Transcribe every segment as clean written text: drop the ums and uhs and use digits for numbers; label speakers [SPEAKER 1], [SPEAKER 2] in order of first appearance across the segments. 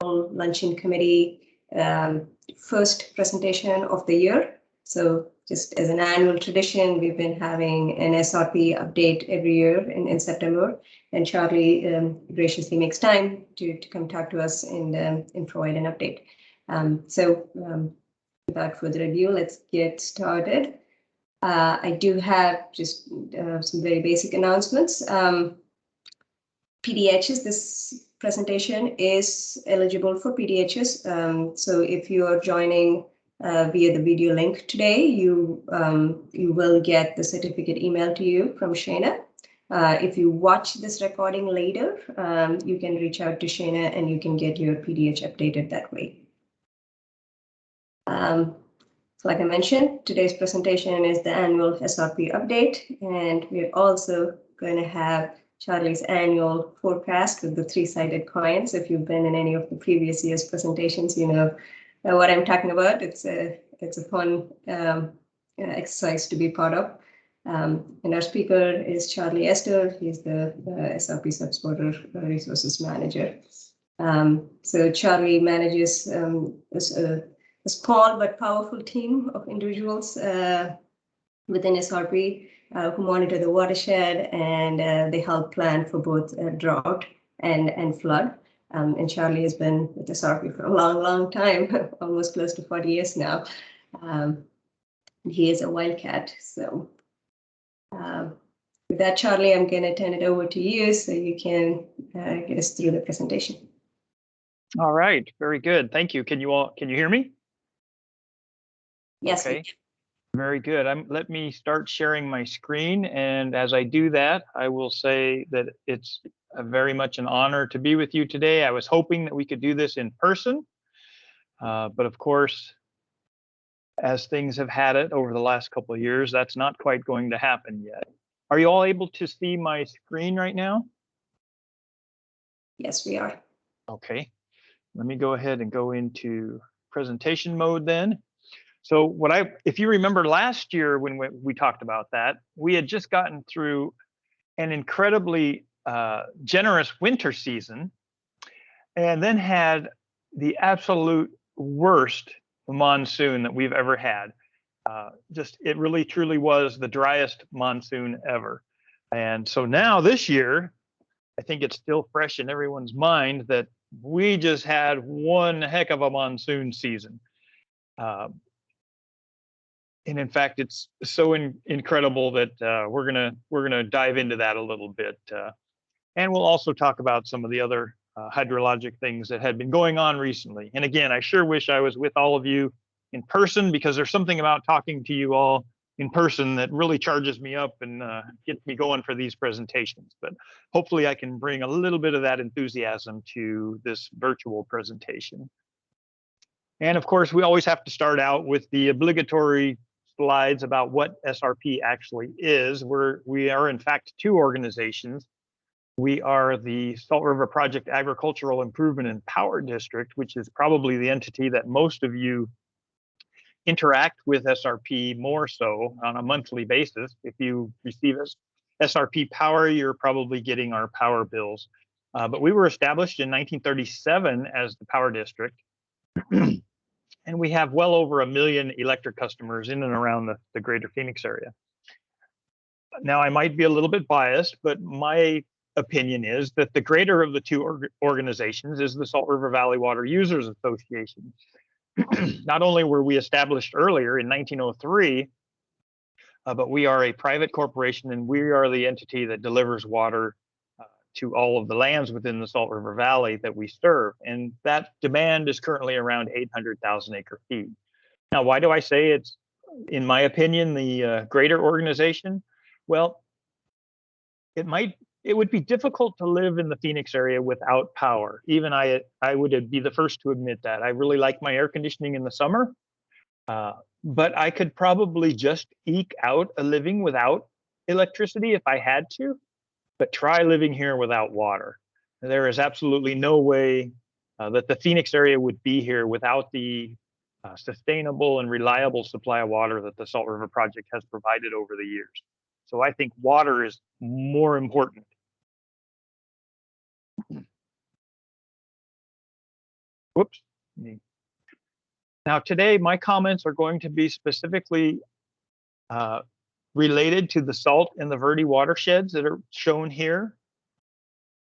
[SPEAKER 1] Luncheon Committee first presentation of the year. So just as an annual tradition, we've been having an SRP update every year in September, and Charlie graciously makes time to come talk to us and provide an update. Without further ado, let's get started. I do have just some very basic announcements. PDHs, this presentation is eligible for PDHs. So if you are joining via the video link today, you will get the certificate emailed to you from Shana. If you watch this recording later, you can reach out to Shana and you can get your PDH updated that way. So like I mentioned, today's presentation is the annual SRP update, and we're also going to have Charlie's annual forecast with the three-sided coins. If you've been in any of the previous year's presentations, you know what I'm talking about. It's a fun exercise to be part of. And our speaker is Charlie Esther. He's the SRP Subsporter Resources Manager. So Charlie manages a small but powerful team of individuals within SRP who monitor the watershed, and they help plan for both drought and flood. And Charlie has been with SRP for a long, long time, almost close to 40 years now. He is a wildcat. So with that, Charlie, I'm going to turn it over to you so you can get us through the presentation.
[SPEAKER 2] All right, very good. Thank you. Can you hear me?
[SPEAKER 1] Yes.
[SPEAKER 2] Okay. Very good. Let me start sharing my screen. And as I do that, I will say that it's very much an honor to be with you today. I was hoping that we could do this in person. But of course, as things have had it over the last couple of years, that's not quite going to happen yet. Are you all able to see my screen right now?
[SPEAKER 1] Yes, we are.
[SPEAKER 2] Okay. Let me go ahead and go into presentation mode then. So if you remember last year when we talked about that, we had just gotten through an incredibly generous winter season and then had the absolute worst monsoon that we've ever had. It really truly was the driest monsoon ever. And so now this year, I think it's still fresh in everyone's mind that we just had one heck of a monsoon season. And in fact, it's so incredible that we're gonna dive into that a little bit, and we'll also talk about some of the other hydrologic things that had been going on recently. And again, I sure wish I was with all of you in person, because there's something about talking to you all in person that really charges me up and gets me going for these presentations. But hopefully, I can bring a little bit of that enthusiasm to this virtual presentation. And of course, we always have to start out with the obligatory slides about what SRP actually is. We are in fact two organizations. We are the Salt River Project Agricultural Improvement and Power District, which is probably the entity that most of you interact with SRP more so on a monthly basis. If you receive SRP power, you're probably getting our power bills. But we were established in 1937 as the power district. And we have well over 1 million electric customers in and around the greater Phoenix area. Now, I might be a little bit biased, but my opinion is that the greater of the two organizations is the Salt River Valley Water Users Association. Not only were we established earlier in 1903, but we are a private corporation, and we are the entity that delivers water to all of the lands within the Salt River Valley that we serve. And that demand is currently around 800,000 acre feet. Now, why do I say it's, in my opinion, the greater organization? Well, it would be difficult to live in the Phoenix area without power. Even I would be the first to admit that. I really like my air conditioning in the summer, but I could probably just eke out a living without electricity if I had to. But try living here without water. There is absolutely no way that the Phoenix area would be here without the sustainable and reliable supply of water that the Salt River Project has provided over the years. So I think water is more important. Whoops. Now today, my comments are going to be specifically related to the salt and the Verde watersheds that are shown here.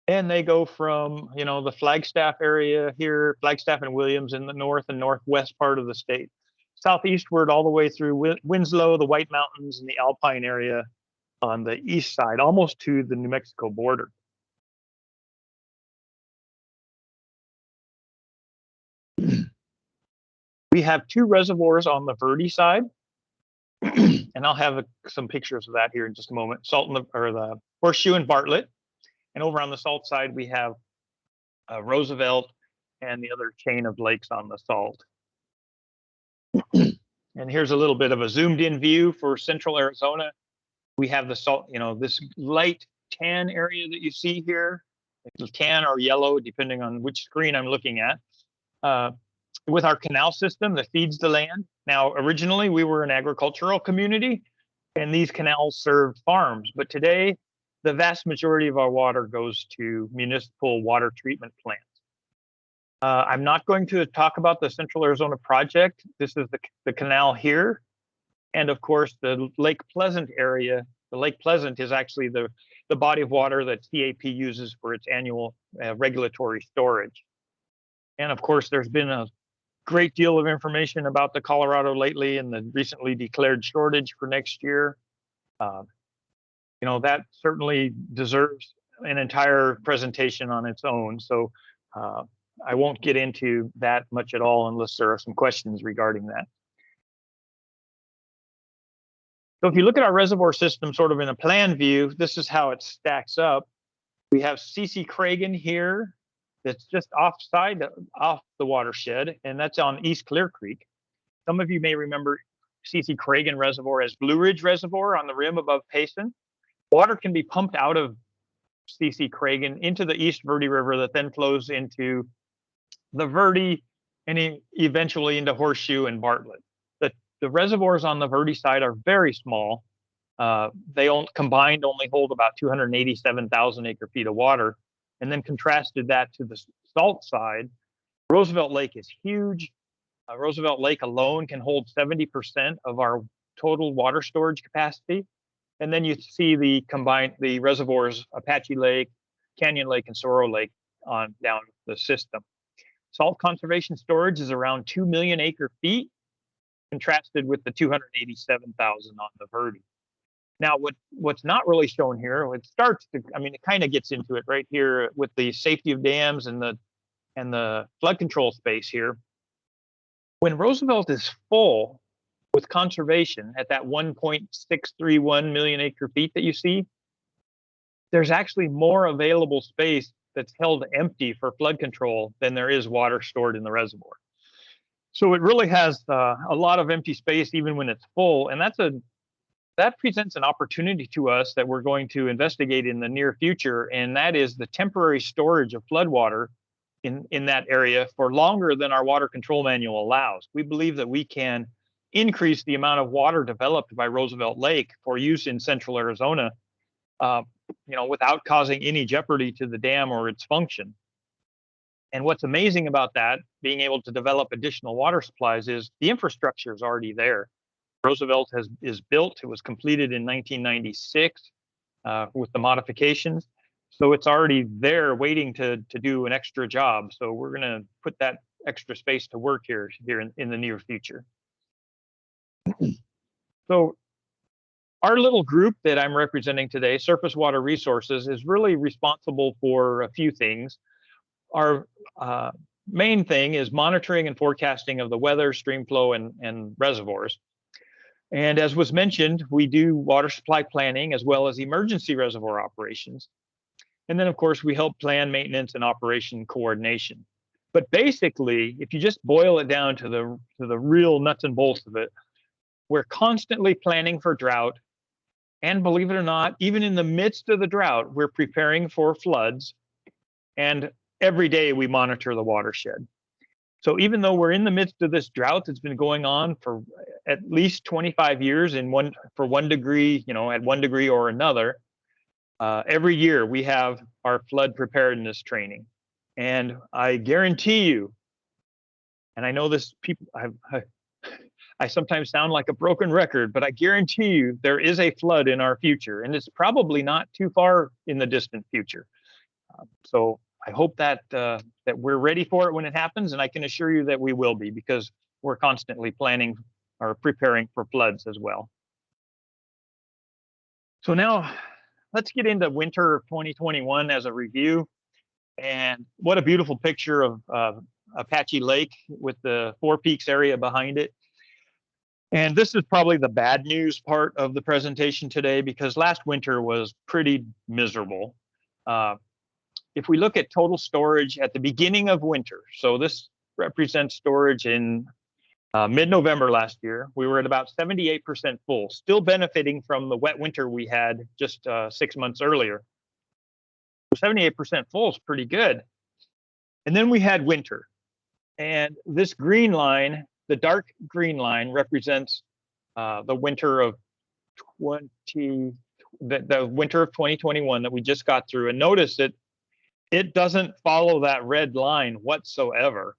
[SPEAKER 2] And they go from, the Flagstaff area here, Flagstaff and Williams in the north and northwest part of the state, southeastward all the way through Winslow, the White Mountains, and the Alpine area on the east side, almost to the New Mexico border. We have two reservoirs on the Verde side, and I'll have some pictures of that here in just a moment. The Horseshoe and Bartlett. And over on the salt side, we have Roosevelt and the other chain of lakes on the salt. And here's a little bit of a zoomed in view for central Arizona. We have the salt, this light tan area that you see here, tan or yellow, depending on which screen I'm looking at, with our canal system that feeds the land. Now, originally, we were an agricultural community, and these canals served farms. But today, the vast majority of our water goes to municipal water treatment plants. I'm not going to talk about the Central Arizona project. This is the canal here. And of course, the Lake Pleasant area. The Lake Pleasant is actually the body of water that CAP uses for its annual regulatory storage. And of course, there's been a great deal of information about the Colorado lately and the recently declared shortage for next year. That certainly deserves an entire presentation on its own. So I won't get into that much at all unless there are some questions regarding that. So if you look at our reservoir system sort of in a plan view, this is how it stacks up. We have C.C. Cragen here that's just off the watershed, and that's on East Clear Creek. Some of you may remember C.C. Cragen Reservoir as Blue Ridge Reservoir on the rim above Payson. Water can be pumped out of C.C. Cragen into the East Verde River that then flows into the Verde and eventually into Horseshoe and Bartlett. The reservoirs on the Verde side are very small. They combined only hold about 287,000 acre-feet of water. And then contrasted that to the salt side, Roosevelt Lake is huge. Roosevelt Lake alone can hold 70% of our total water storage capacity. And then you see the reservoirs, Apache Lake, Canyon Lake, and Sorrow Lake on down the system. Salt conservation storage is around 2 million acre-feet, contrasted with the 287,000 on the Verde. Now, what's not really shown here, it kind of gets into it right here with the safety of dams and the flood control space here. When Roosevelt is full with conservation at that 1.631 million acre-feet that you see, there's actually more available space that's held empty for flood control than there is water stored in the reservoir. So it really has a lot of empty space even when it's full, and that presents an opportunity to us that we're going to investigate in the near future, and that is the temporary storage of floodwater in that area for longer than our water control manual allows. We believe that we can increase the amount of water developed by Roosevelt Lake for use in central Arizona, without causing any jeopardy to the dam or its function. And what's amazing about that, being able to develop additional water supplies, is the infrastructure is already there. Roosevelt is built. It was completed in 1996 with the modifications. So it's already there waiting to do an extra job. So we're going to put that extra space to work here in the near future. So our little group that I'm representing today, Surface Water Resources, is really responsible for a few things. Our main thing is monitoring and forecasting of the weather, stream flow, and reservoirs. And as was mentioned, we do water supply planning as well as emergency reservoir operations. And then, of course, we help plan maintenance and operation coordination. But basically, if you just boil it down to the real nuts and bolts of it, we're constantly planning for drought. And believe it or not, even in the midst of the drought, we're preparing for floods. And every day we monitor the watershed. So even though we're in the midst of this drought that's been going on for at least 25 years for 1 degree, at 1 degree or another, every year we have our flood preparedness training. And I guarantee you And I know this people, I sometimes sound like a broken record, but I guarantee you there is a flood in our future, and it's probably not too far in the distant future. So I hope that that we're ready for it when it happens, and I can assure you that we will be, because we're constantly planning or preparing for floods as well. So now let's get into winter of 2021 as a review. And what a beautiful picture of Apache Lake with the Four Peaks area behind it. And this is probably the bad news part of the presentation today, because last winter was pretty miserable. If we look at total storage at the beginning of winter, so this represents storage in mid-November last year, we were at about 78% full, still benefiting from the wet winter we had just 6 months earlier. 78% full is pretty good. And then we had winter. And this green line, the dark green line, represents the winter of the winter of 2021 that we just got through. And notice that it doesn't follow that red line whatsoever.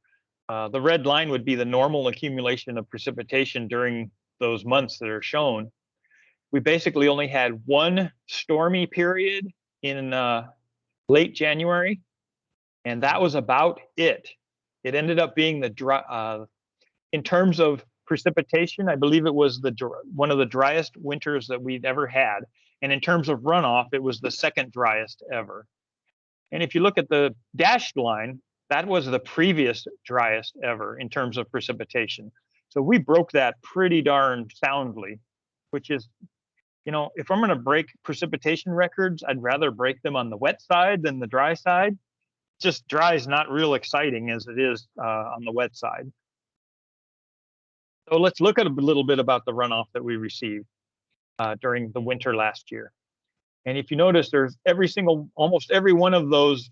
[SPEAKER 2] The red line would be the normal accumulation of precipitation during those months that are shown. We basically only had one stormy period in late January, and that was about it. It ended up being the dry, in terms of precipitation, I believe it was one of the driest winters that we'd ever had. And in terms of runoff, it was the second driest ever. And if you look at the dashed line, that was the previous driest ever in terms of precipitation. So we broke that pretty darn soundly, which is, you know, if I'm going to break precipitation records, I'd rather break them on the wet side than the dry side. Just dry is not real exciting as it is on the wet side. So let's look at a little bit about the runoff that we received during the winter last year. And if you notice, there's almost every one of those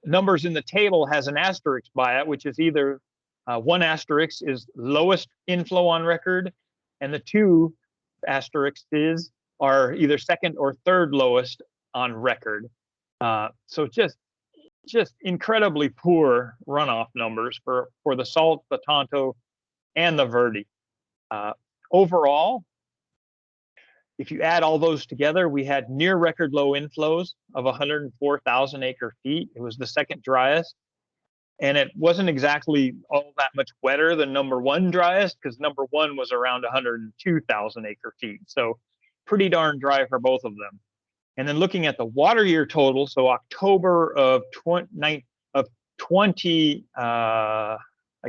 [SPEAKER 2] numbers in the table has an asterisk by it, which is either one asterisk is lowest inflow on record, and the two asterisks are either second or third lowest on record. So just incredibly poor runoff numbers for the Salt, the Tonto, and the Verde. Overall, if you add all those together, we had near record low inflows of 104,000 acre feet. It was the second driest. And it wasn't exactly all that much wetter than number one driest, because number one was around 102,000 acre feet. So pretty darn dry for both of them. And then looking at the water year total, so October of 20, I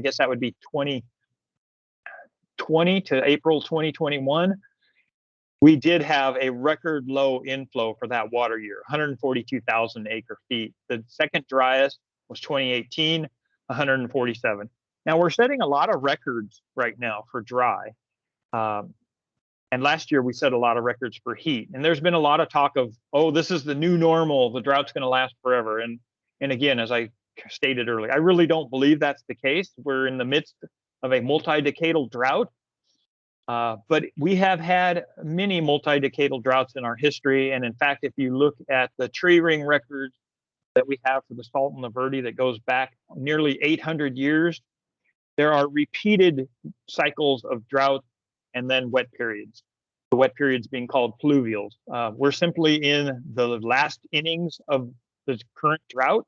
[SPEAKER 2] guess that would be 2020 to April 2021, we did have a record low inflow for that water year, 142,000 acre feet. The second driest was 2018, 147. Now we're setting a lot of records right now for dry. And last year we set a lot of records for heat. And there's been a lot of talk of, oh, this is the new normal, the drought's going to last forever. And again, as I stated earlier, I really don't believe that's the case. We're in the midst of a multi-decadal drought. But we have had many multi-decadal droughts in our history. And in fact, if you look at the tree ring records that we have for the Salt and the Verde that goes back nearly 800 years, there are repeated cycles of drought and then wet periods. The wet periods being called pluvials. We're simply in the last innings of the current drought.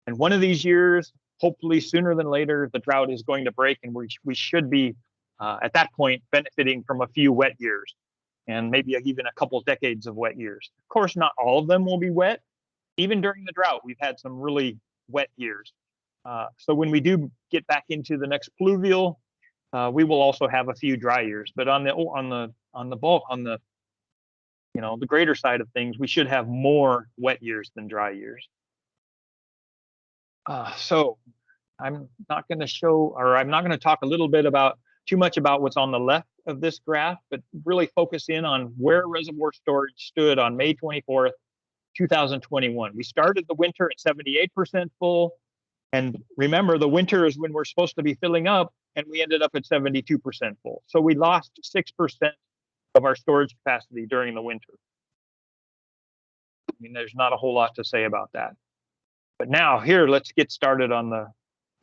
[SPEAKER 2] And one of these years, hopefully sooner than later, the drought is going to break, and we should be at that point benefiting from a few wet years and maybe even a couple decades of wet years. Of course, not all of them will be wet. Even during the drought, we've had some really wet years. So when we do get back into the next pluvial, we will also have a few dry years. But on the the greater side of things, we should have more wet years than dry years. So I'm not going to talk a little bit about too much about what's on the left of this graph, but really focus in on where reservoir storage stood on May 24th, 2021. We started the winter at 78% full. And remember, the winter is when we're supposed to be filling up, and we ended up at 72% full. So we lost 6% of our storage capacity during the winter. I mean, there's not a whole lot to say about that. But now here, let's get started on the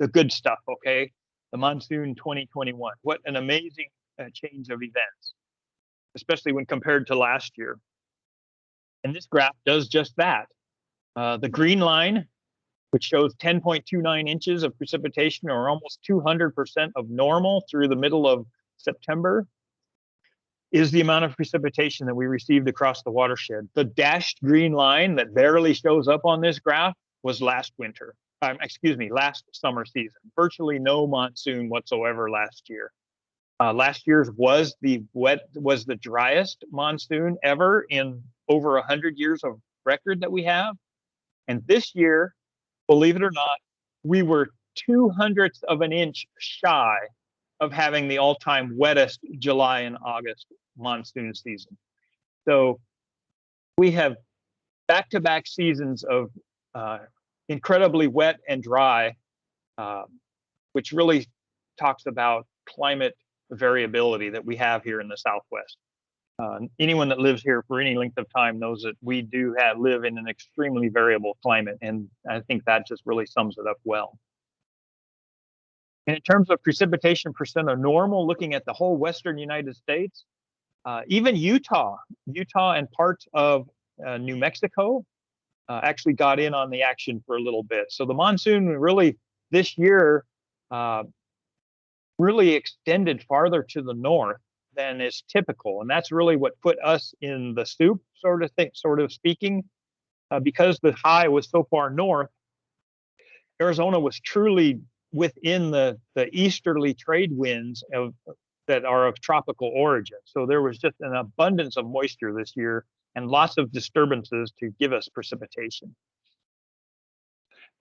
[SPEAKER 2] good stuff, okay? the monsoon 2021. What an amazing change of events, especially when compared to last year. And this graph does just that. The green line, which shows 10.29 inches of precipitation, or almost 200% of normal through the middle of September, is the amount of precipitation that we received across the watershed. The dashed green line that barely shows up on this graph was last summer season. Virtually no monsoon whatsoever last year. Last year's was the driest monsoon ever in over 100 years of record that we have. And this year, believe it or not, we were 0.02 of an inch shy of having the all-time wettest July and August monsoon season. So we have back-to-back seasons of incredibly wet and dry, which really talks about climate variability that we have here in the Southwest. Anyone that lives here for any length of time knows that we do live in an extremely variable climate, and I think that just really sums it up well. And in terms of precipitation percent of normal, looking at the whole western United States, even Utah and parts of New Mexico actually got in on the action for a little bit. So the monsoon really this year really extended farther to the north than is typical, and that's really what put us in the soup, sort of speaking, because the high was so far north. Arizona was truly within the easterly trade winds that are of tropical origin. So there was just an abundance of moisture this year and lots of disturbances to give us precipitation.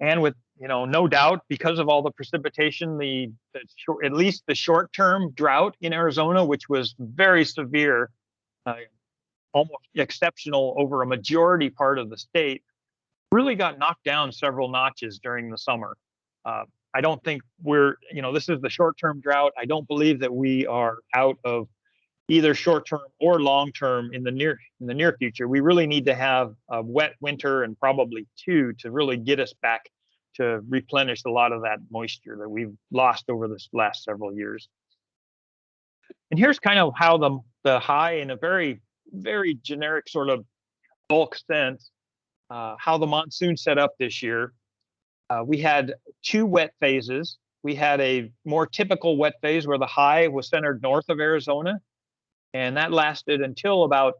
[SPEAKER 2] And with, no doubt, because of all the precipitation, at least the short-term drought in Arizona, which was very severe, almost exceptional over a majority part of the state, really got knocked down several notches during the summer. I don't think this is the short-term drought. I don't believe that we are out of either short-term or long-term in the near future. We really need to have a wet winter and probably two to really get us back to replenish a lot of that moisture that we've lost over this last several years. And here's kind of how the high, in a very, very generic sort of bulk sense, how the monsoon set up this year. We had two wet phases. We had a more typical wet phase where the high was centered north of Arizona, and that lasted until about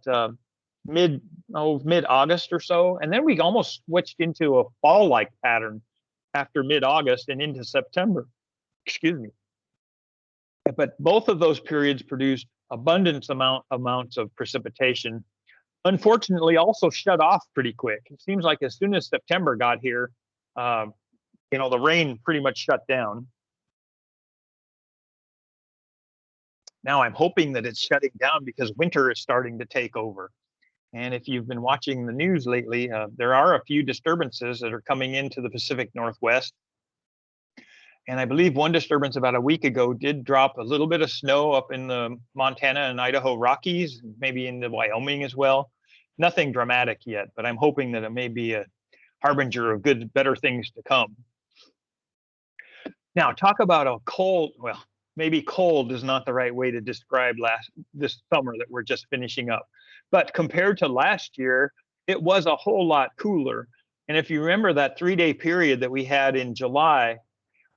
[SPEAKER 2] mid-August or so. And then we almost switched into a fall-like pattern after mid-August and into September. Excuse me. But both of those periods produced abundant amounts of precipitation. Unfortunately, also shut off pretty quick. It seems like as soon as September got here, the rain pretty much shut down. Now I'm hoping that it's shutting down because winter is starting to take over. And if you've been watching the news lately, there are a few disturbances that are coming into the Pacific Northwest. And I believe one disturbance about a week ago did drop a little bit of snow up in the Montana and Idaho Rockies, maybe in the Wyoming as well. Nothing dramatic yet, but I'm hoping that it may be a harbinger of better things to come. Now, talk about a cold, well, maybe cold is not the right way to describe this summer that we're just finishing up. But compared to last year, it was a whole lot cooler. And if you remember that 3-day period that we had in July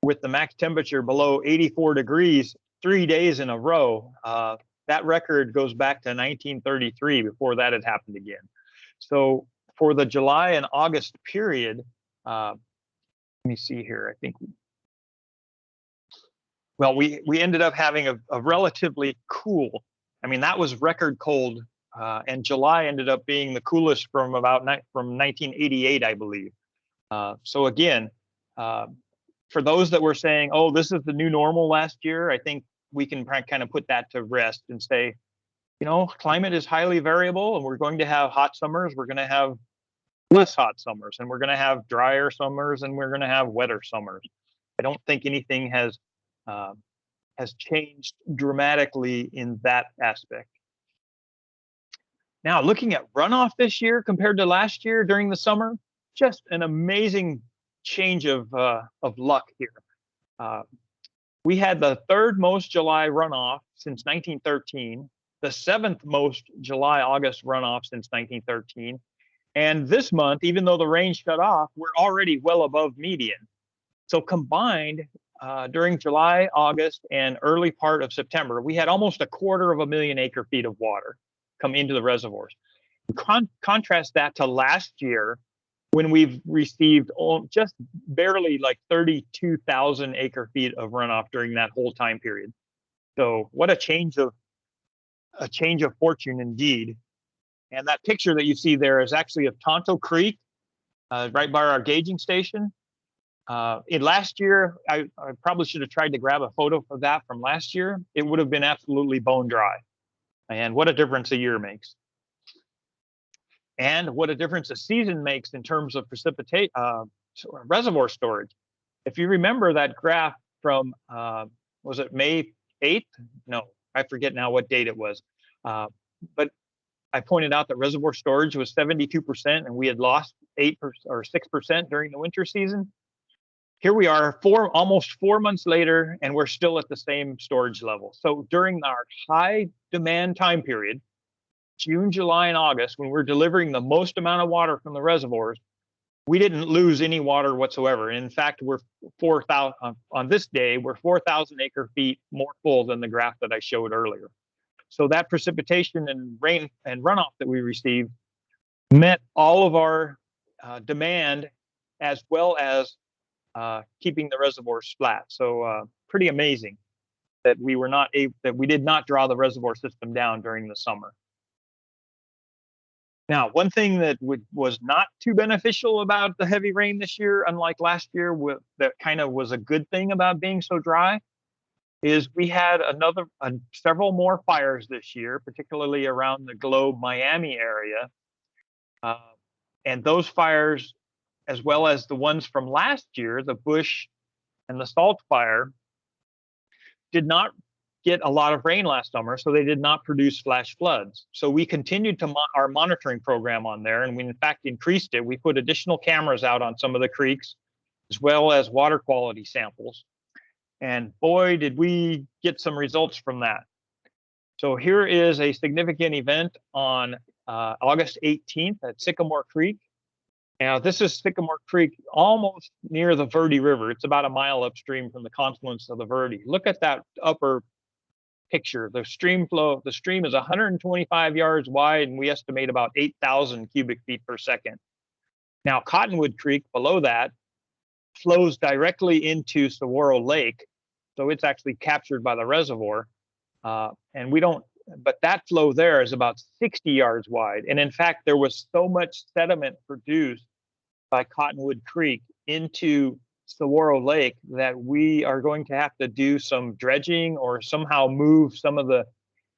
[SPEAKER 2] with the max temperature below 84 degrees 3 days in a row, that record goes back to 1933 before that had happened again. So for the July and August period, let me see here, I think, well, we ended up having a relatively cool, that was record cold, and July ended up being the coolest from 1988, I believe. So again, for those that were saying, oh, this is the new normal last year, I think we can kind of put that to rest and say, climate is highly variable, and we're going to have hot summers, we're going to have less hot summers, and we're going to have drier summers, and we're going to have wetter summers. I don't think anything has changed dramatically in that aspect. Now, looking at runoff this year compared to last year during the summer, just an amazing change of luck here. We had the third most July runoff since 1913, the seventh most July-August runoff since 1913. And this month, even though the rain shut off, we're already well above median. So combined, during July, August, and early part of September, we had almost 250,000 acre-feet of water come into the reservoirs. Contrast that to last year, when we've received just barely like 32,000 acre-feet of runoff during that whole time period. So what a change of fortune indeed. And that picture that you see there is actually of Tonto Creek, right by our gauging station. In last year, I probably should have tried to grab a photo of that from last year. It would have been absolutely bone dry. And what a difference a year makes. And what a difference a season makes in terms of reservoir storage. If you remember that graph from, was it May 8th? No, I forget now what date it was. But I pointed out that reservoir storage was 72%, and we had lost 8% or 6% during the winter season. Here we are, almost 4 months later, and we're still at the same storage level. So during our high demand time period, June, July, and August, when we're delivering the most amount of water from the reservoirs, we didn't lose any water whatsoever. In fact, we're 4,000 on this day, we're 4,000 acre-feet more full than the graph that I showed earlier. So that precipitation and rain and runoff that we received met all of our demand, as well as keeping the reservoirs flat. So pretty amazing that we did not draw the reservoir system down during the summer. Now, one thing that was not too beneficial about the heavy rain this year, unlike last year, that kind of was a good thing about being so dry, is we had several more fires this year, particularly around the Globe, Miami area. And those fires, as well as the ones from last year, the Bush and the Salt Fire, did not get a lot of rain last summer, so they did not produce flash floods. So we continued to our monitoring program on there, and we in fact increased it. We put additional cameras out on some of the creeks, as well as water quality samples. And boy, did we get some results from that. So here is a significant event on August 18th at Sycamore Creek. Now, this is Sycamore Creek, almost near the Verde River. It's about a mile upstream from the confluence of the Verde. Look at that upper picture. The stream flow, the stream is 125 yards wide, and we estimate about 8,000 cubic feet per second. Now, Cottonwood Creek below that flows directly into Saguaro Lake, so it's actually captured by the reservoir. But that flow there is about 60 yards wide. And in fact, there was so much sediment produced by Cottonwood Creek into Saguaro Lake that we are going to have to do some dredging or somehow move some of the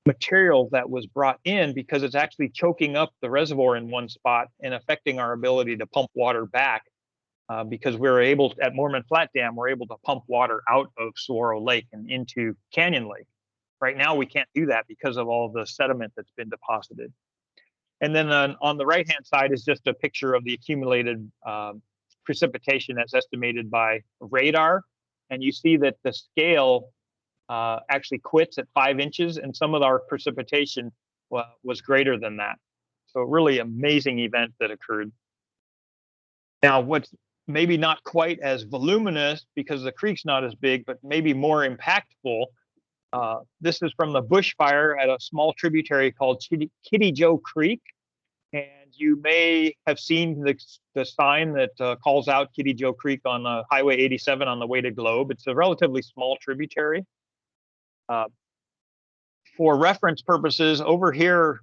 [SPEAKER 2] material that was brought in, because it's actually choking up the reservoir in one spot and affecting our ability to pump water back. Because we're able, at Mormon Flat Dam, we're able to pump water out of Saguaro Lake and into Canyon Lake. Right now, we can't do that because of all the sediment that's been deposited. And then on the right-hand side is just a picture of the accumulated precipitation as estimated by radar. And you see that the scale actually quits at 5 inches, and some of our precipitation was greater than that. So really amazing event that occurred. Now, what's maybe not quite as voluminous, because the creek's not as big, but maybe more impactful, this is from the bushfire at a small tributary called Kitty Joe Creek. And you may have seen the sign that calls out Kitty Joe Creek on Highway 87 on the way to Globe. It's a relatively small tributary. For reference purposes, over here,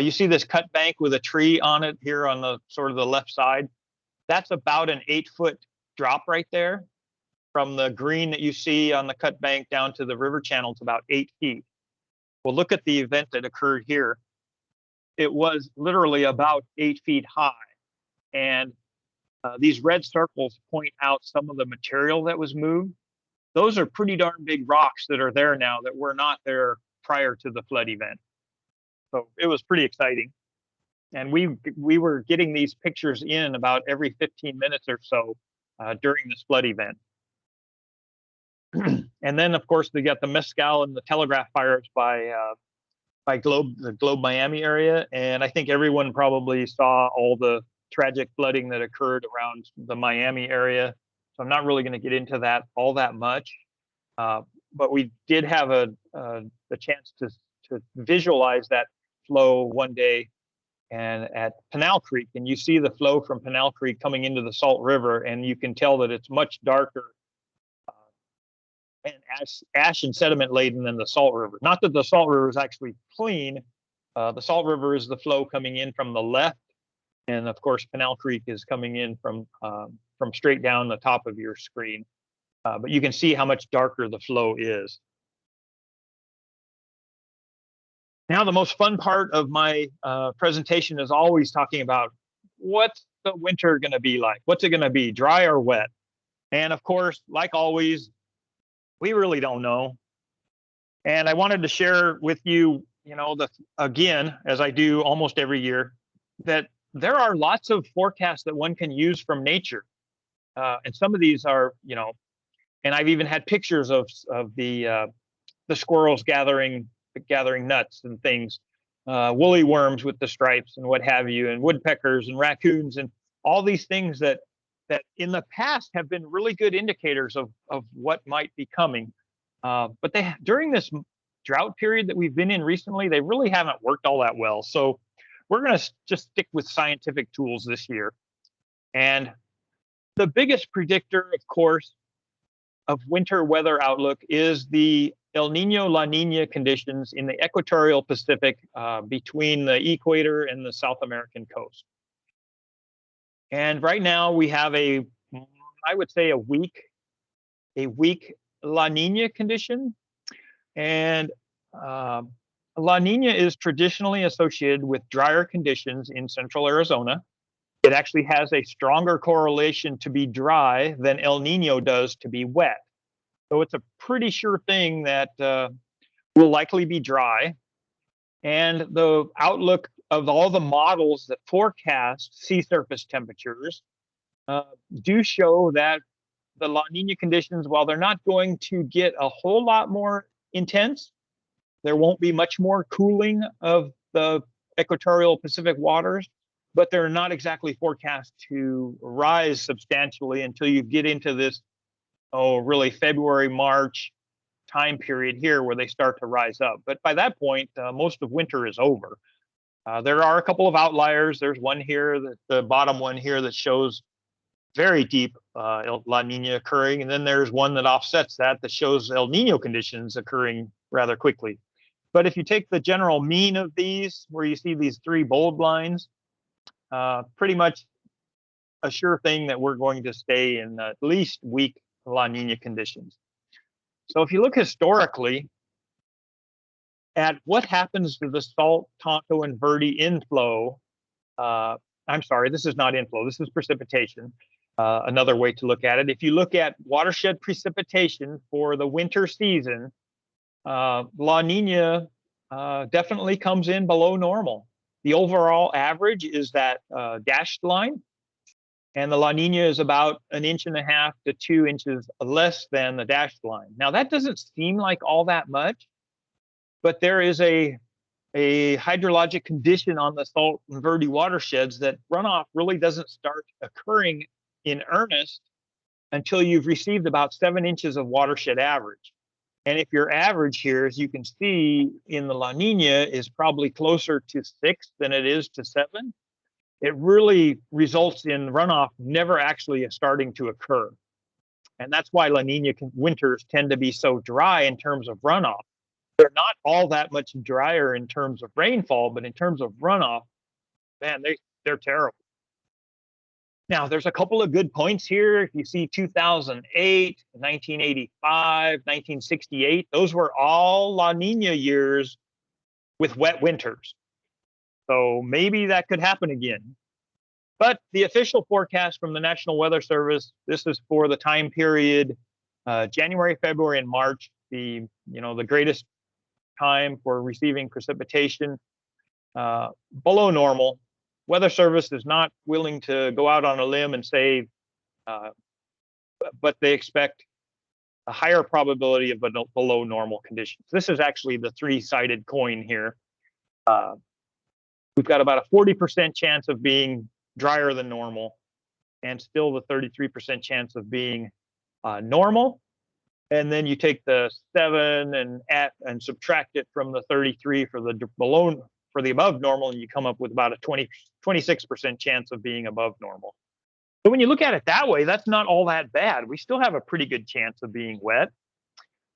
[SPEAKER 2] you see this cut bank with a tree on it here on the sort of the left side. That's about an 8-foot drop right there. From the green that you see on the cut bank down to the river channel, it's about 8 feet. Well, look at the event that occurred here. It was literally about 8 feet high. And these red circles point out some of the material that was moved. Those are pretty darn big rocks that are there now that were not there prior to the flood event. So it was pretty exciting. And we were getting these pictures in about every 15 minutes or so during this flood event. And then, of course, they got the Mescal and the telegraph fires by the Globe Miami area. And I think everyone probably saw all the tragic flooding that occurred around the Miami area. So I'm not really going to get into that all that much. But we did have a chance to visualize that flow one day and at Pinal Creek. And you see the flow from Pinal Creek coming into the Salt River, and you can tell that it's much darker and ash and sediment laden than the Salt River. Not that the Salt River is actually clean. The Salt River is the flow coming in from the left, and of course Pinal Creek is coming in from straight down the top of your screen. But you can see how much darker the flow is. Now, the most fun part of my presentation is always talking about what's the winter going to be like? What's it going to be, dry or wet? And of course, like always, we really don't know. And I wanted to share with you, again, as I do almost every year, that there are lots of forecasts that one can use from nature. And some of these are, and I've even had pictures of the squirrels gathering nuts and things, woolly worms with the stripes and what have you, and woodpeckers and raccoons and all these things that in the past have been really good indicators of what might be coming. But during this drought period that we've been in recently, they really haven't worked all that well. So we're going to just stick with scientific tools this year. And the biggest predictor, of course, of winter weather outlook is the El Nino La Nina conditions in the equatorial Pacific between the equator and the South American coast. And right now we have I would say a weak La Nina condition. And La Nina is traditionally associated with drier conditions in central Arizona. It actually has a stronger correlation to be dry than El Nino does to be wet. So it's a pretty sure thing that will likely be dry. And the outlook of all the models that forecast sea surface temperatures do show that the La Nina conditions, while they're not going to get a whole lot more intense, there won't be much more cooling of the equatorial Pacific waters, but they're not exactly forecast to rise substantially until you get into this, really February, March time period here where they start to rise up. But by that point, most of winter is over. There are a couple of outliers. There's one here, the bottom one here, that shows very deep La Nina occurring. And then there's one that offsets that shows El Nino conditions occurring rather quickly. But if you take the general mean of these, where you see these three bold lines, pretty much a sure thing that we're going to stay in at least weak La Nina conditions. So if you look historically at what happens to the Salt, Tonto, and Verde inflow, I'm sorry, this is not inflow, this is precipitation. Another way to look at it. If you look at watershed precipitation for the winter season, La Nina definitely comes in below normal. The overall average is that dashed line, and the La Nina is about 1.5 to 2 inches less than the dashed line. Now, that doesn't seem like all that much, but there is a hydrologic condition on the Salt and Verde watersheds that runoff really doesn't start occurring in earnest until you've received about 7 inches of watershed average. And if your average here, as you can see in the La Nina, is probably closer to 6 than it is to 7, it really results in runoff never actually starting to occur. And that's why La Nina winters tend to be so dry in terms of runoff. They're not all that much drier in terms of rainfall, but in terms of runoff, man, they're terrible. Now, there's a couple of good points here. If you see 2008, 1985, 1968, those were all La Nina years with wet winters. So maybe that could happen again. But the official forecast from the National Weather Service, this is for the time period January, February, and March, the greatest time for receiving precipitation below normal. Weather Service is not willing to go out on a limb and say, but they expect a higher probability of below normal conditions. This is actually the three-sided coin here. We've got about a 40% chance of being drier than normal, and still the 33% chance of being normal. And then you take the 7 and subtract it from the 33 for the above normal, and you come up with about a 26% chance of being above normal. So when you look at it that way, that's not all that bad. We still have a pretty good chance of being wet.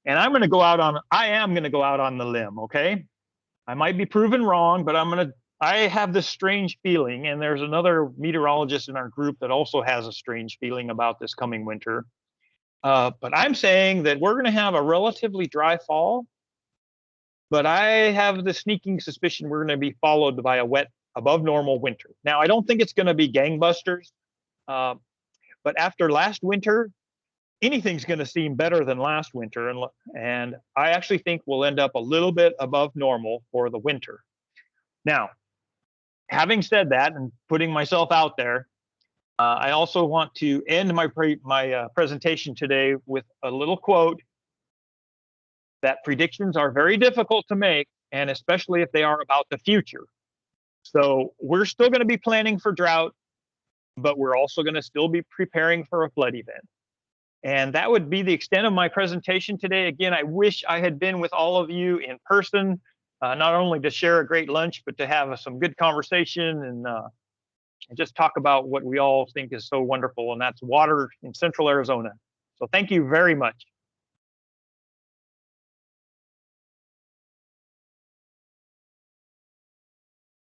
[SPEAKER 2] And I am going to go out on the limb, okay? I might be proven wrong, but I have this strange feeling, and there's another meteorologist in our group that also has a strange feeling about this coming winter. But I'm saying that we're going to have a relatively dry fall, but I have the sneaking suspicion we're going to be followed by a wet, above normal winter. Now, I don't think it's going to be gangbusters, but after last winter, anything's going to seem better than last winter, and I actually think we'll end up a little bit above normal for the winter. Now, having said that, and putting myself out there, I also want to end my presentation today with a little quote that predictions are very difficult to make, and especially if they are about the future. So we're still going to be planning for drought, but we're also going to still be preparing for a flood event. And that would be the extent of my presentation today. Again, I wish I had been with all of you in person, not only to share a great lunch, but to have some good conversation and just talk about what we all think is so wonderful, and that's water in Central Arizona. So thank you very much.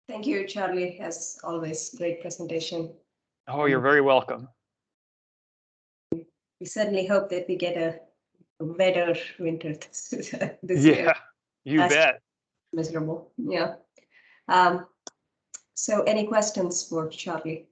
[SPEAKER 1] Thank you, Charlie. As always, great presentation.
[SPEAKER 2] Oh, you're very welcome.
[SPEAKER 1] We certainly hope that we get a wetter winter this
[SPEAKER 2] Yeah,
[SPEAKER 1] year.
[SPEAKER 2] you bet.
[SPEAKER 1] Miserable. Yeah. So any questions for Charlie?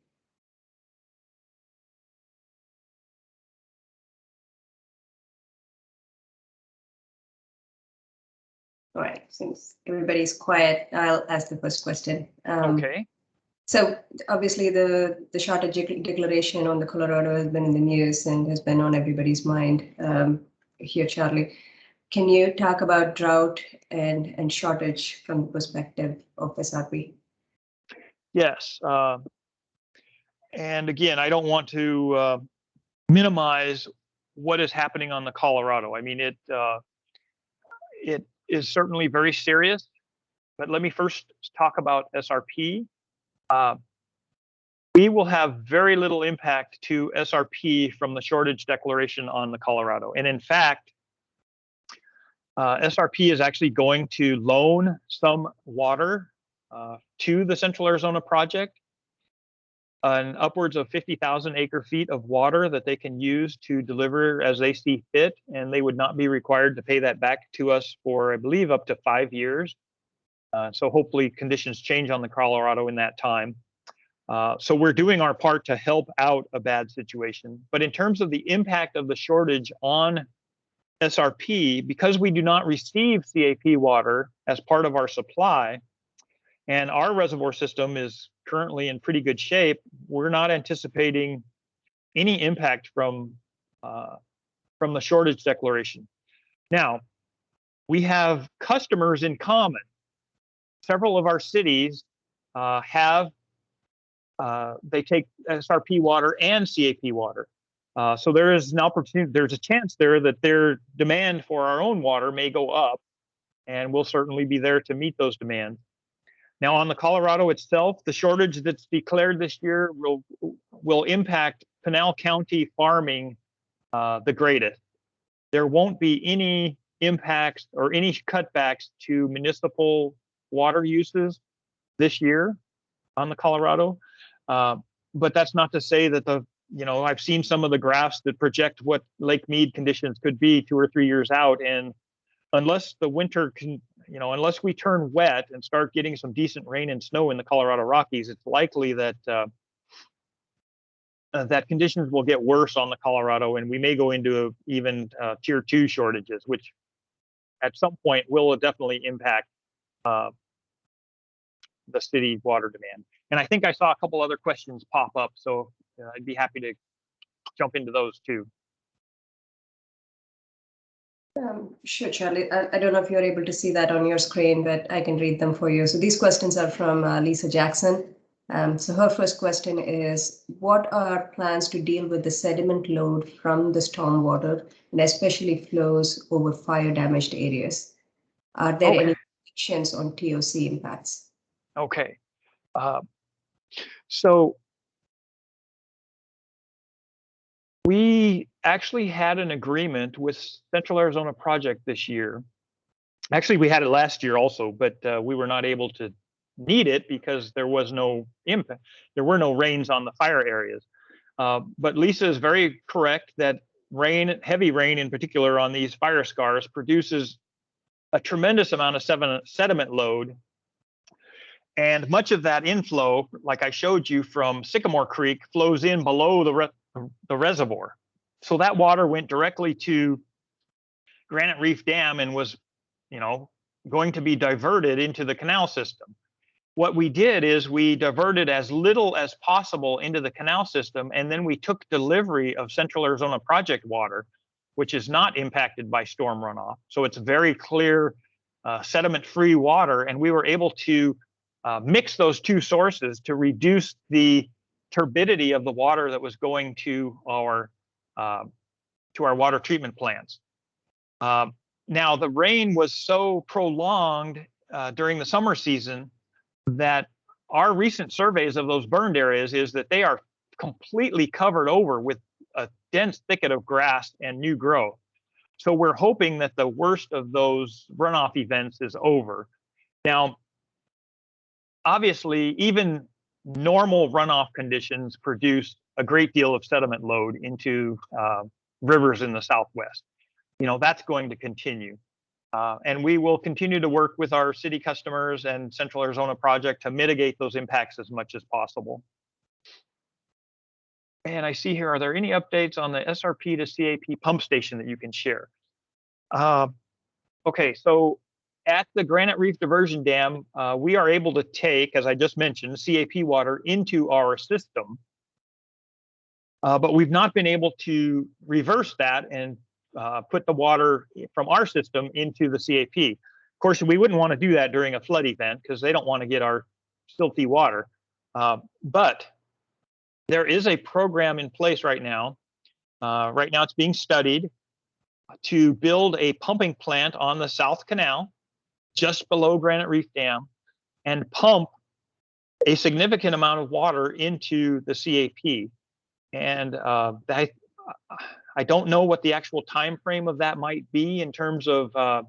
[SPEAKER 1] All right, since everybody's quiet, I'll ask the first question.
[SPEAKER 2] Okay.
[SPEAKER 1] So obviously the shortage declaration on the Colorado has been in the news and has been on everybody's mind here, Charlie. Can you talk about drought and shortage from the perspective of SRP?
[SPEAKER 2] Yes. And again, I don't want to minimize what is happening on the Colorado. I mean, it is certainly very serious, but let me first talk about SRP. We will have very little impact to SRP from the shortage declaration on the Colorado. And in fact, SRP is actually going to loan some water to the Central Arizona project, and upwards of 50,000 acre feet of water that they can use to deliver as they see fit, and they would not be required to pay that back to us for, I believe, up to 5 years. So hopefully conditions change on the Colorado in that time. So we're doing our part to help out a bad situation. But in terms of the impact of the shortage on SRP, because we do not receive CAP water as part of our supply, and our reservoir system is currently in pretty good shape, we're not anticipating any impact from the shortage declaration. Now, we have customers in common. Several of our cities they take SRP water and CAP water. So there is an opportunity, there's a chance there that their demand for our own water may go up, and we'll certainly be there to meet those demands. Now, on the Colorado itself, the shortage that's declared this year will impact Pinal County farming the greatest. There won't be any impacts or any cutbacks to municipal water uses this year on the Colorado. But that's not to say that I've seen some of the graphs that project what Lake Mead conditions could be 2 or 3 years out. And unless the winter unless we turn wet and start getting some decent rain and snow in the Colorado Rockies, it's likely that that conditions will get worse on the Colorado, and we may go into even tier 2 shortages, which at some point will definitely impact the city water demand. And I think I saw a couple other questions pop up, so I'd be happy to jump into those too.
[SPEAKER 1] Sure, Charlie. I don't know if you're able to see that on your screen, but I can read them for you. So these questions are from Lisa Jackson. So her first question is, what are plans to deal with the sediment load from the stormwater and especially flows over fire damaged areas? Are there any restrictions on TOC impacts?
[SPEAKER 2] Okay. So we actually had an agreement with Central Arizona Project this year. Actually, we had it last year also, but we were not able to need it because there was no impact. There were no rains on the fire areas. But Lisa is very correct that rain, heavy rain in particular on these fire scars, produces a tremendous amount of sediment load. And much of that inflow, like I showed you from Sycamore Creek, flows in below the reservoir. So that water went directly to Granite Reef Dam and was, going to be diverted into the canal system. What we did is we diverted as little as possible into the canal system, and then we took delivery of Central Arizona Project water, which is not impacted by storm runoff. So it's very clear, sediment-free water, and we were able to mix those two sources to reduce the turbidity of the water that was going to our water treatment plants. Now, the rain was so prolonged during the summer season that our recent surveys of those burned areas is that they are completely covered over with a dense thicket of grass and new growth. So we're hoping that the worst of those runoff events is over. Now, obviously, even normal runoff conditions produce a great deal of sediment load into rivers in the Southwest. That's going to continue. And we will continue to work with our city customers and Central Arizona Project to mitigate those impacts as much as possible. And I see here, are there any updates on the SRP to CAP pump station that you can share? Okay, so at the Granite Reef Diversion Dam, we are able to take, as I just mentioned, CAP water into our system, but we've not been able to reverse that and put the water from our system into the CAP. Of course, we wouldn't want to do that during a flood event because they don't want to get our silty water. But there is a program in place right now. Right now it's being studied to build a pumping plant on the South Canal just below Granite Reef Dam and pump a significant amount of water into the CAP. And I don't know what the actual time frame of that might be in terms of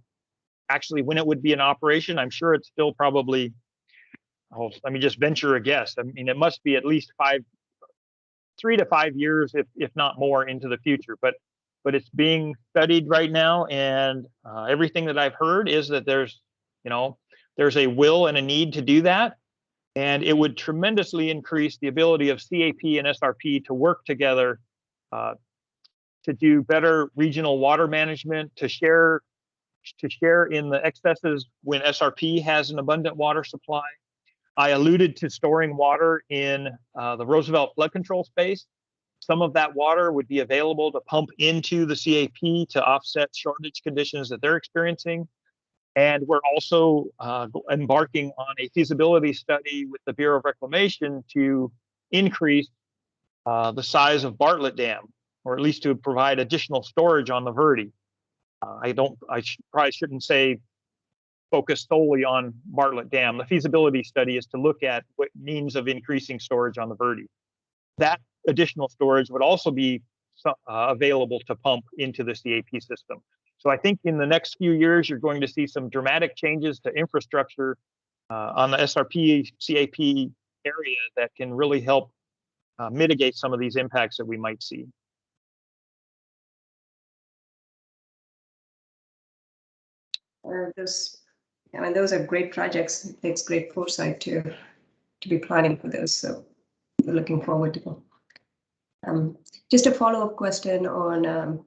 [SPEAKER 2] actually when it would be in operation. I'm sure it's still probably, let me just venture a guess. I mean, it must be at least 3 to 5 years, if not more, into the future. But it's being studied right now, and everything that I've heard is that there's a will and a need to do that, and it would tremendously increase the ability of CAP and SRP to work together to do better regional water management, to share in the excesses when SRP has an abundant water supply. I alluded to storing water in the Roosevelt flood control space. Some of that water would be available to pump into the CAP to offset shortage conditions that they're experiencing. And we're also embarking on a feasibility study with the Bureau of Reclamation to increase the size of Bartlett Dam, or at least to provide additional storage on the Verde. I probably shouldn't say focus solely on Bartlett Dam. The feasibility study is to look at what means of increasing storage on the Verde. That additional storage would also be available to pump into the CAP system. So I think in the next few years, you're going to see some dramatic changes to infrastructure on the SRP CAP area that can really help mitigate some of these impacts that we might see.
[SPEAKER 1] Those are great projects. It takes great foresight to be planning for those. So we're looking forward to them. Just a follow-up question on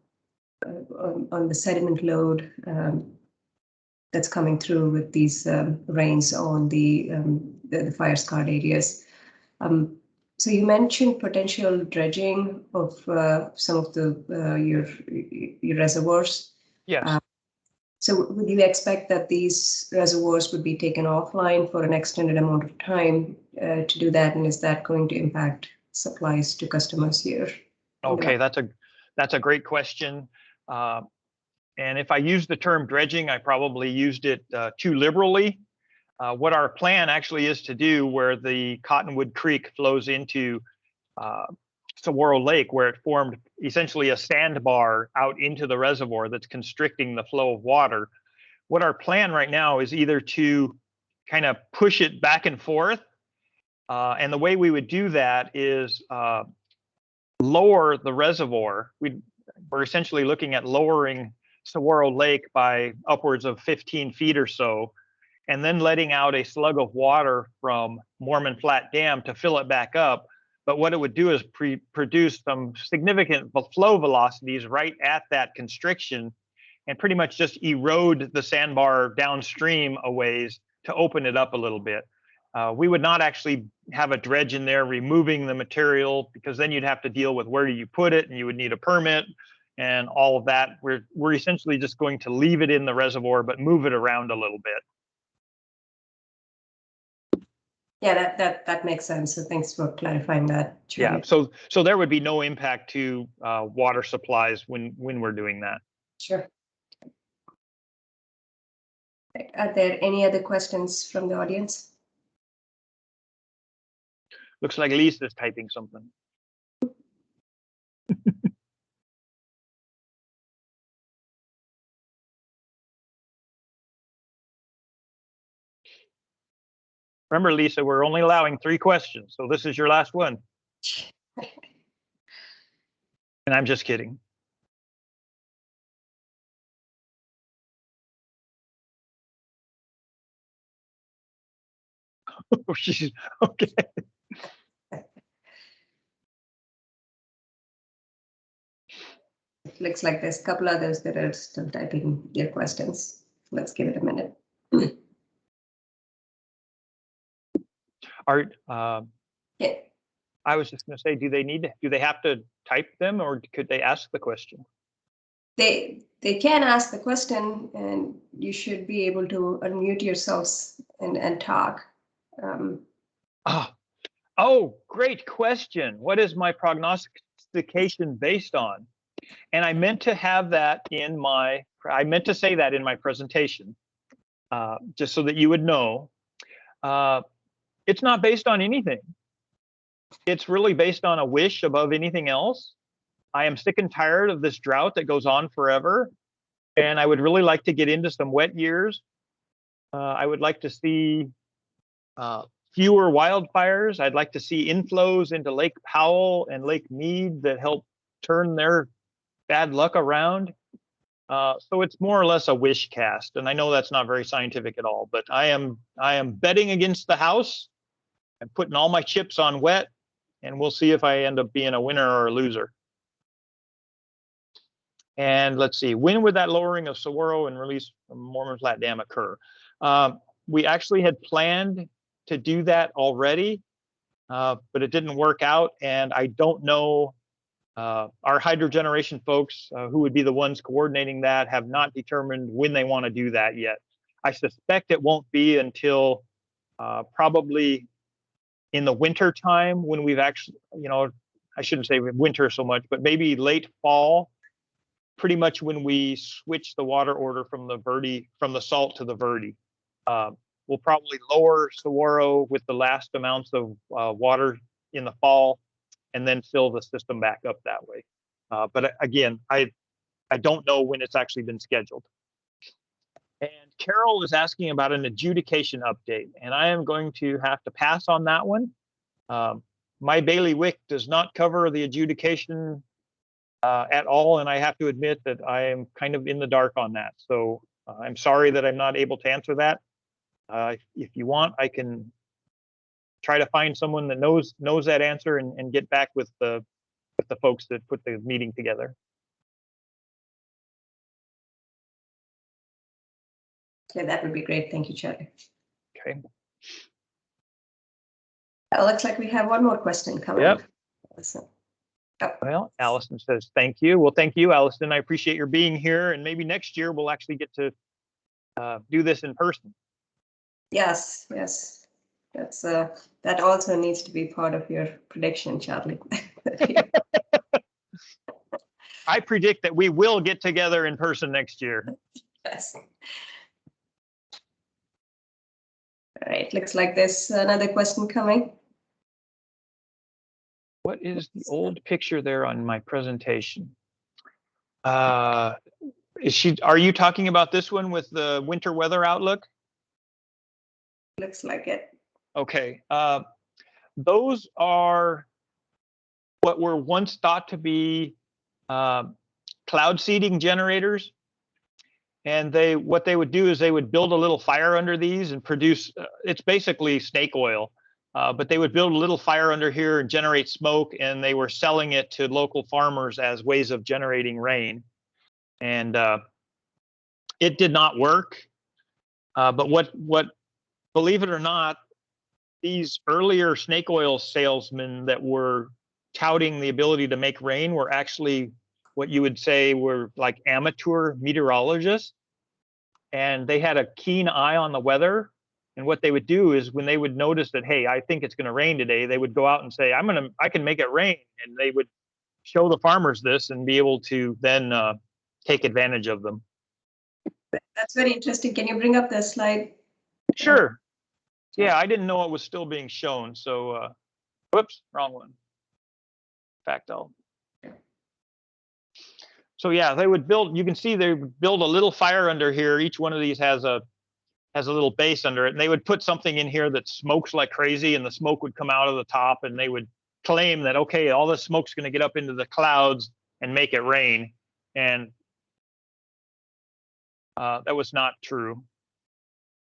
[SPEAKER 1] the sediment load that's coming through with these rains on the fire-scarred areas. So you mentioned potential dredging of some of your reservoirs.
[SPEAKER 2] Yes.
[SPEAKER 1] So would you expect that these reservoirs would be taken offline for an extended amount of time to do that? And is that going to impact supplies to customers here?
[SPEAKER 2] Okay, that's a great question. And if I use the term dredging, I probably used it too liberally. What our plan actually is to do, where the Cottonwood Creek flows into Saguaro Lake, where it formed essentially a sandbar out into the reservoir that's constricting the flow of water. What our plan right now is either to kind of push it back and forth, and the way we would do that is lower the reservoir. We're essentially looking at lowering Saguaro Lake by upwards of 15 feet or so, and then letting out a slug of water from Mormon Flat Dam to fill it back up. But what it would do is produce some significant flow velocities right at that constriction and pretty much just erode the sandbar downstream a ways to open it up a little bit. We would not actually have a dredge in there removing the material, because then you'd have to deal with where do you put it, and you would need a permit and all of that. We're essentially just going to leave it in the reservoir, but move it around a little bit.
[SPEAKER 1] Yeah, that makes sense. So thanks for clarifying that, Charlie.
[SPEAKER 2] Yeah, so there would be no impact to water supplies when we're doing that.
[SPEAKER 1] Sure. Are there any other questions from the audience?
[SPEAKER 2] Looks like Lisa's typing something. Remember, Lisa, we're only allowing 3 questions, so this is your last one. And I'm just kidding. Oh, she's okay.
[SPEAKER 1] It looks like there's a couple others that are still typing their questions. Let's give it a minute. Yeah.
[SPEAKER 2] I was just going to say, do they have to type them, or could they ask the question?
[SPEAKER 1] They can ask the question, and you should be able to unmute yourselves and talk.
[SPEAKER 2] Oh, great question. What is my prognostication based on? And I meant to have that I meant to say that in my presentation, just so that you would know. It's not based on anything. It's really based on a wish above anything else. I am sick and tired of this drought that goes on forever, and I would really like to get into some wet years. I would like to see fewer wildfires. I'd like to see inflows into Lake Powell and Lake Mead that help turn their bad luck around. So it's more or less a wish cast, and I know that's not very scientific at all, but I am betting against the house. I'm putting all my chips on wet, and we'll see if I end up being a winner or a loser. And let's see, when would that lowering of Saguaro and release from Mormon Flat Dam occur? We actually had planned to do that already, but it didn't work out, and I don't know. Our hydro generation folks, who would be the ones coordinating that, have not determined when they want to do that yet. I suspect it won't be until probably in the winter time, when we've actually, I shouldn't say winter so much, but maybe late fall, pretty much when we switch the water order from the salt to the Verde. We'll probably lower Saguaro with the last amounts of water in the fall, and then fill the system back up that way. But again, I don't know when it's actually been scheduled. And Carol is asking about an adjudication update, and I am going to have to pass on that one. My bailiwick does not cover the adjudication at all, and I have to admit that I am kind of in the dark on that. So I'm sorry that I'm not able to answer that. If you want, I can try to find someone that knows that answer and get back with the folks that put the meeting together.
[SPEAKER 1] Okay, that would be great. Thank you, Charlie.
[SPEAKER 2] Okay.
[SPEAKER 1] It looks like we have one more question coming.
[SPEAKER 2] Yep.
[SPEAKER 1] Oh.
[SPEAKER 2] Well, Allison says, thank you. Well, thank you, Allison. I appreciate your being here. And maybe next year we'll actually get to do this in person.
[SPEAKER 1] Yes, yes. That's that also needs to be part of your prediction, Charlie.
[SPEAKER 2] I predict that we will get together in person next year.
[SPEAKER 1] Yes. All right, looks like there's another question coming.
[SPEAKER 2] What is the old picture there on my presentation? Are you talking about this one with the winter weather outlook?
[SPEAKER 1] Looks like it.
[SPEAKER 2] Okay. Those are what were once thought to be cloud seeding generators. And what they would do is they would build a little fire under these and produce, it's basically snake oil, but they would build a little fire under here and generate smoke, and they were selling it to local farmers as ways of generating rain. And it did not work. But what, believe it or not, these earlier snake oil salesmen that were touting the ability to make rain were actually what you would say were like amateur meteorologists. And they had a keen eye on the weather. And what they would do is when they would notice that, hey, I think it's going to rain today, they would go out and say, I can make it rain. And they would show the farmers this and be able to then take advantage of them.
[SPEAKER 1] That's very interesting. Can you bring up the slide?
[SPEAKER 2] Sure. Yeah, I didn't know it was still being shown. So, whoops, wrong one. In fact, so yeah, they would build, you can see they would build a little fire under here. Each one of these has a little base under it. And they would put something in here that smokes like crazy, and the smoke would come out of the top, and they would claim that, okay, all this smoke's going to get up into the clouds and make it rain. And that was not true.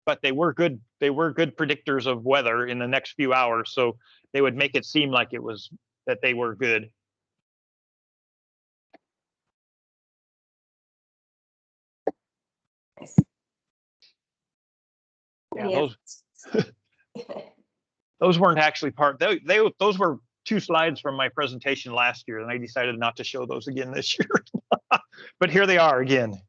[SPEAKER 2] But they were good predictors of weather in the next few hours. So they would make it seem like that they were good.
[SPEAKER 1] Nice.
[SPEAKER 2] Yeah, those weren't actually those were 2 slides from my presentation last year, and I decided not to show those again this year. But here they are again.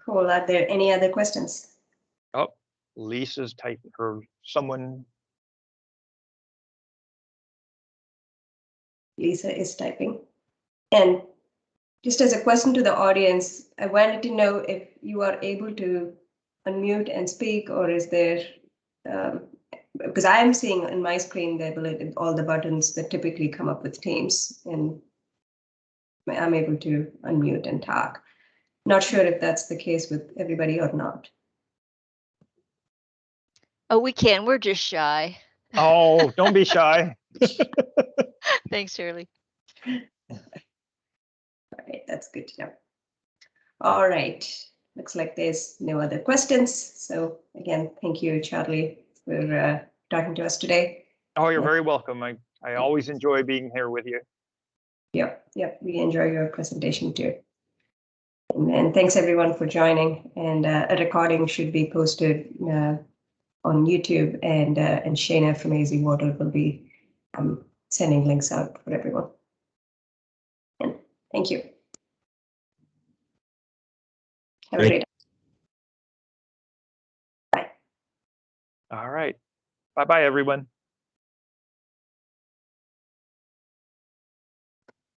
[SPEAKER 1] Cool. Are there any other questions?
[SPEAKER 2] Oh, Lisa's typing, or someone.
[SPEAKER 1] Lisa is typing. And just as a question to the audience, I wanted to know if you are able to unmute and speak, or is there, because I'm seeing on my screen the ability, all the buttons that typically come up with Teams, and I'm able to unmute and talk. Not sure if that's the case with everybody or not.
[SPEAKER 3] Oh, we can. We're just shy.
[SPEAKER 2] Oh, don't be shy.
[SPEAKER 3] Thanks, Shirley.
[SPEAKER 1] All right, that's good to know. All right, looks like there's no other questions. So again, thank you, Charlie, for talking to us today.
[SPEAKER 2] Oh, you're very welcome. I always enjoy being here with you.
[SPEAKER 1] Yep, we enjoy your presentation too. And thanks everyone for joining. And a recording should be posted on YouTube, and Shana from AZ Water will be sending links out for everyone. And thank you. Have a great day. Bye.
[SPEAKER 2] All right. Bye-bye, everyone.